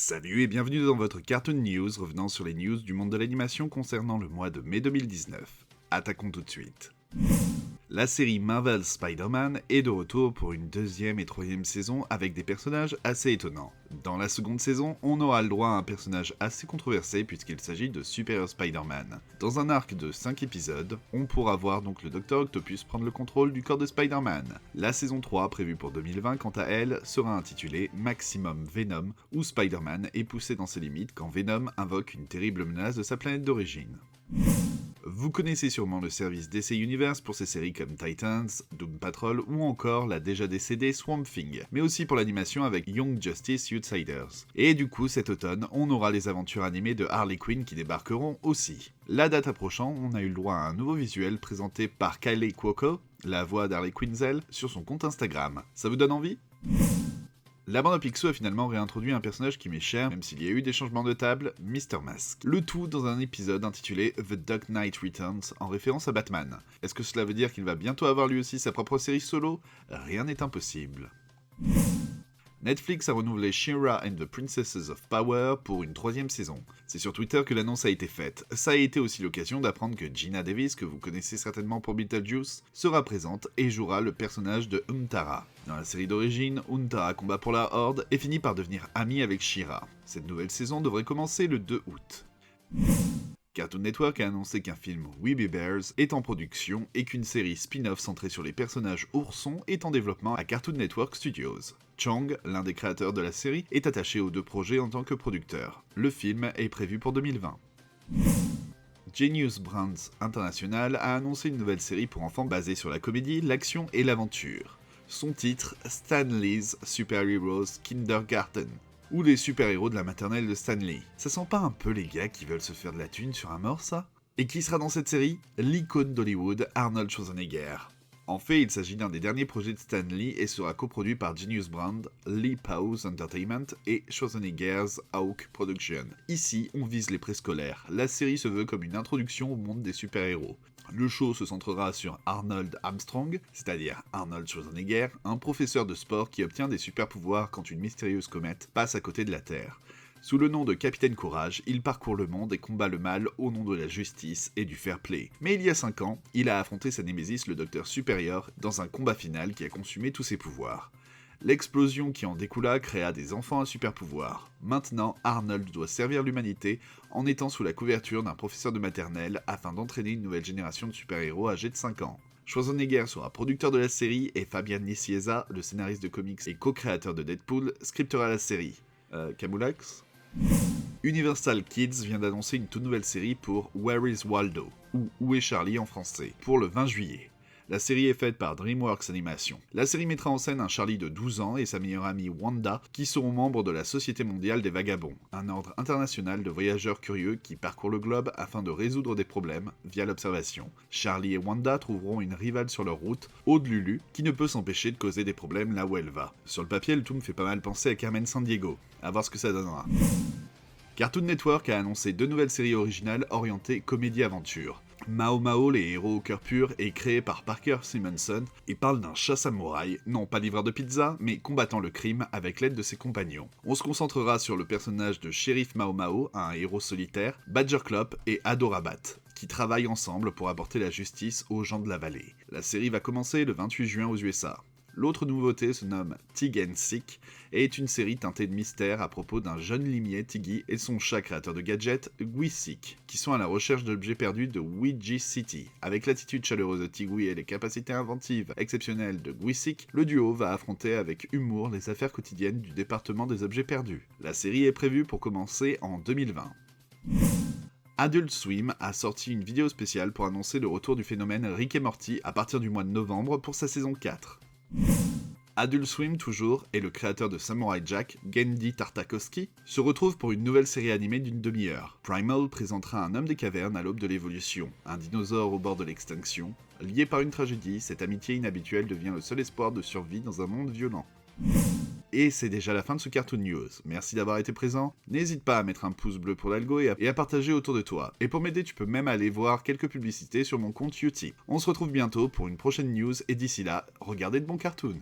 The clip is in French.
Salut et bienvenue dans votre Cartoon News revenant sur les news du monde de l'animation concernant le mois de mai 2019. Attaquons tout de suite. La série Marvel Spider-Man est de retour pour une deuxième et troisième saison avec des personnages assez étonnants. Dans la seconde saison, on aura le droit à un personnage assez controversé puisqu'il s'agit de Superior Spider-Man. Dans un arc de 5 épisodes, on pourra voir donc le Dr Octopus prendre le contrôle du corps de Spider-Man. La saison 3, prévue pour 2020, quant à elle, sera intitulée Maximum Venom, où Spider-Man est poussé dans ses limites quand Venom invoque une terrible menace de sa planète d'origine. Vous connaissez sûrement le service DC Universe pour ses séries comme Titans, Doom Patrol ou encore la déjà décédée Swamp Thing, mais aussi pour l'animation avec Young Justice Outsiders. Et du coup, cet automne, on aura les aventures animées de Harley Quinn qui débarqueront aussi. La date approchant, on a eu le droit à un nouveau visuel présenté par Kylie Cuoco, la voix d'Harley Quinzel, sur son compte Instagram. Ça vous donne envie ? La bande à Picsou a finalement réintroduit un personnage qui m'est cher, même s'il y a eu des changements de table, Mr. Mask. Le tout dans un épisode intitulé The Dark Knight Returns, en référence à Batman. Est-ce que cela veut dire qu'il va bientôt avoir lui aussi sa propre série solo ? Rien n'est impossible. Netflix a renouvelé She-Ra and the Princesses of Power pour une troisième saison. C'est sur Twitter que l'annonce a été faite. Ça a été aussi l'occasion d'apprendre que Gina Davis, que vous connaissez certainement pour Beetlejuice, sera présente et jouera le personnage de Untara. Dans la série d'origine, Untara combat pour la Horde et finit par devenir amie avec She-Ra. Cette nouvelle saison devrait commencer le 2 août. Cartoon Network a annoncé qu'un film We Be Bears est en production et qu'une série spin-off centrée sur les personnages oursons est en développement à Cartoon Network Studios. Chang, l'un des créateurs de la série, est attaché aux deux projets en tant que producteur. Le film est prévu pour 2020. Genius Brands International a annoncé une nouvelle série pour enfants basée sur la comédie, l'action et l'aventure. Son titre, Stan Lee's Super Heroes Kindergarten, ou les super-héros de la maternelle de Stan Lee. Ça sent pas un peu les gars qui veulent se faire de la thune sur un mort, ça ? Et qui sera dans cette série ? L'icône d'Hollywood, Arnold Schwarzenegger. En fait, il s'agit d'un des derniers projets de Stan Lee et sera coproduit par Genius Brand, Lee Powers Entertainment et Schwarzenegger's Hawk Production. Ici, on vise les préscolaires. La série se veut comme une introduction au monde des super-héros. Le show se centrera sur Arnold Armstrong, c'est-à-dire Arnold Schwarzenegger, un professeur de sport qui obtient des super-pouvoirs quand une mystérieuse comète passe à côté de la Terre. Sous le nom de Capitaine Courage, il parcourt le monde et combat le mal au nom de la justice et du fair play. Mais il y a 5 ans, il a affronté sa némésis le Docteur Supérieur dans un combat final qui a consumé tous ses pouvoirs. L'explosion qui en découla créa des enfants à super pouvoirs. Maintenant, Arnold doit servir l'humanité en étant sous la couverture d'un professeur de maternelle afin d'entraîner une nouvelle génération de super-héros âgés de 5 ans. Schwarzenegger sera producteur de la série et Fabian Nicieza, le scénariste de comics et co-créateur de Deadpool, scriptera la série. Camoulox ? Universal Kids vient d'annoncer une toute nouvelle série pour Where is Waldo, ou Où est Charlie en français, pour le 20 juillet. La série est faite par DreamWorks Animation. La série mettra en scène un Charlie de 12 ans et sa meilleure amie Wanda qui seront membres de la Société mondiale des vagabonds, un ordre international de voyageurs curieux qui parcourt le globe afin de résoudre des problèmes via l'observation. Charlie et Wanda trouveront une rivale sur leur route, Aude Lulu, qui ne peut s'empêcher de causer des problèmes là où elle va. Sur le papier, le tout me fait pas mal penser à Carmen Sandiego. À voir ce que ça donnera. Cartoon Network a annoncé 2 nouvelles séries originales orientées comédie-aventure. Mao Mao, les héros au cœur pur, est créé par Parker Simonson et parle d'un chat samouraï, non pas livreur de pizza, mais combattant le crime avec l'aide de ses compagnons. On se concentrera sur le personnage de Shérif Mao Mao, un héros solitaire, Badger Clop et Adorabat, qui travaillent ensemble pour apporter la justice aux gens de la vallée. La série va commencer le 28 juin aux USA. L'autre nouveauté se nomme Tig and Sick et est une série teintée de mystère à propos d'un jeune limier, Tiggy, et son chat créateur de gadgets, Gwisik, qui sont à la recherche d'objets perdus de Ouija City. Avec l'attitude chaleureuse de Tigui et les capacités inventives exceptionnelles de Gwisik, le duo va affronter avec humour les affaires quotidiennes du département des objets perdus. La série est prévue pour commencer en 2020. Adult Swim a sorti une vidéo spéciale pour annoncer le retour du phénomène Rick et Morty à partir du mois de novembre pour sa saison 4. Adult Swim toujours, et le créateur de Samurai Jack, Genndy Tartakovsky, se retrouve pour une nouvelle série animée d'une demi-heure. Primal présentera un homme des cavernes à l'aube de l'évolution, un dinosaure au bord de l'extinction. Lié par une tragédie, cette amitié inhabituelle devient le seul espoir de survie dans un monde violent. Et c'est déjà la fin de ce Cartoon News. Merci d'avoir été présent. N'hésite pas à mettre un pouce bleu pour l'algo et à partager autour de toi. Et pour m'aider, tu peux même aller voir quelques publicités sur mon compte Utip. On se retrouve bientôt pour une prochaine news et d'ici là, regardez de bons cartoons.